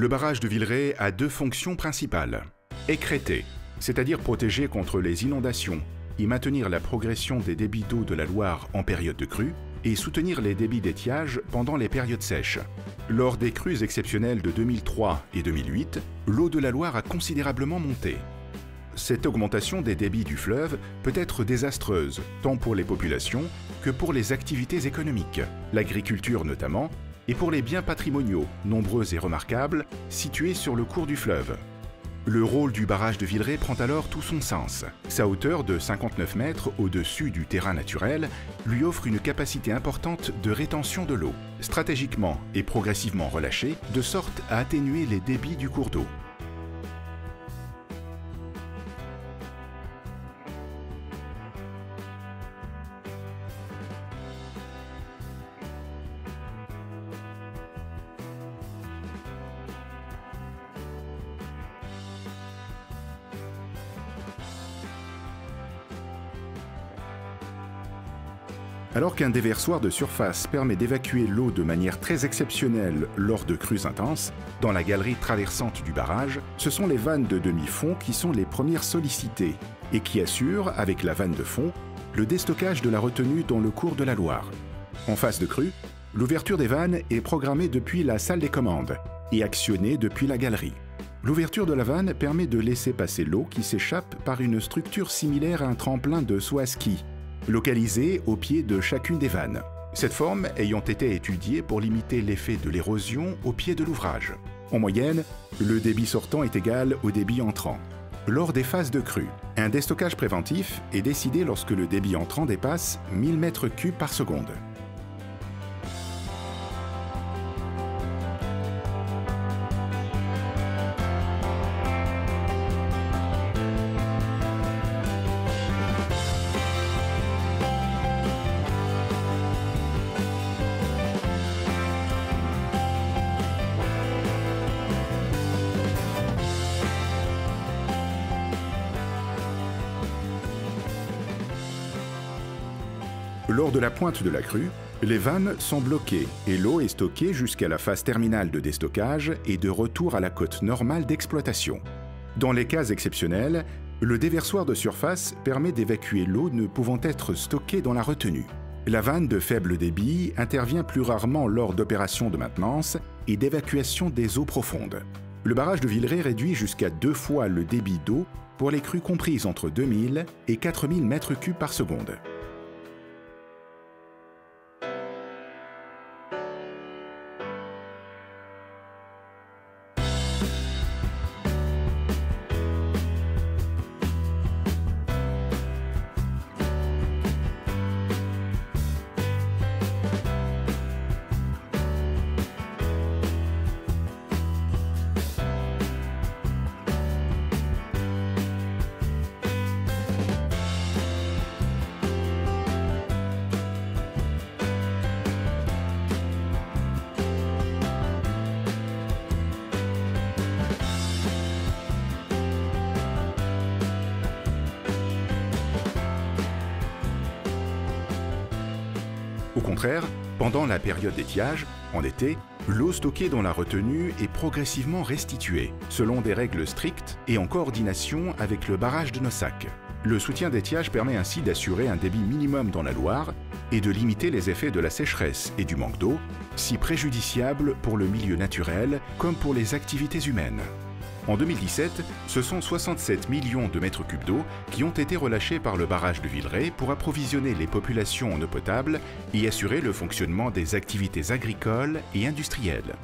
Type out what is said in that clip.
Le barrage de Villeray a deux fonctions principales. Écrêter, c'est-à-dire protéger contre les inondations et maintenir la progression des débits d'eau de la Loire en période de crue, et soutenir les débits d'étiage pendant les périodes sèches. Lors des crues exceptionnelles de 2003 et 2008, l'eau de la Loire a considérablement monté. Cette augmentation des débits du fleuve peut être désastreuse, tant pour les populations que pour les activités économiques, l'agriculture notamment, et pour les biens patrimoniaux, nombreux et remarquables, situés sur le cours du fleuve. Le rôle du barrage de Villeray prend alors tout son sens. Sa hauteur de 59 mètres au-dessus du terrain naturel lui offre une capacité importante de rétention de l'eau, stratégiquement et progressivement relâchée, de sorte à atténuer les débits du cours d'eau. Alors qu'un déversoir de surface permet d'évacuer l'eau de manière très exceptionnelle lors de crues intenses, dans la galerie traversante du barrage, ce sont les vannes de demi-fond qui sont les premières sollicitées et qui assurent, avec la vanne de fond, le déstockage de la retenue dans le cours de la Loire. En phase de crue, l'ouverture des vannes est programmée depuis la salle des commandes et actionnée depuis la galerie. L'ouverture de la vanne permet de laisser passer l'eau qui s'échappe par une structure similaire à un tremplin de saut à ski, localisé au pied de chacune des vannes. Cette forme ayant été étudiée pour limiter l'effet de l'érosion au pied de l'ouvrage. En moyenne, le débit sortant est égal au débit entrant. Lors des phases de crue, un déstockage préventif est décidé lorsque le débit entrant dépasse 1000 m3 par seconde. Lors de la pointe de la crue, les vannes sont bloquées et l'eau est stockée jusqu'à la phase terminale de déstockage et de retour à la cote normale d'exploitation. Dans les cas exceptionnels, le déversoir de surface permet d'évacuer l'eau ne pouvant être stockée dans la retenue. La vanne de faible débit intervient plus rarement lors d'opérations de maintenance et d'évacuation des eaux profondes. Le barrage de Villeray réduit jusqu'à 2 fois le débit d'eau pour les crues comprises entre 2000 et 4000 m3 par seconde. Au contraire, pendant la période d'étiage, en été, l'eau stockée dans la retenue est progressivement restituée, selon des règles strictes et en coordination avec le barrage de Nossac. Le soutien d'étiage permet ainsi d'assurer un débit minimum dans la Loire et de limiter les effets de la sécheresse et du manque d'eau, si préjudiciables pour le milieu naturel comme pour les activités humaines. En 2017, ce sont 67 millions de mètres cubes d'eau qui ont été relâchés par le barrage de Villeray pour approvisionner les populations en eau potable et assurer le fonctionnement des activités agricoles et industrielles.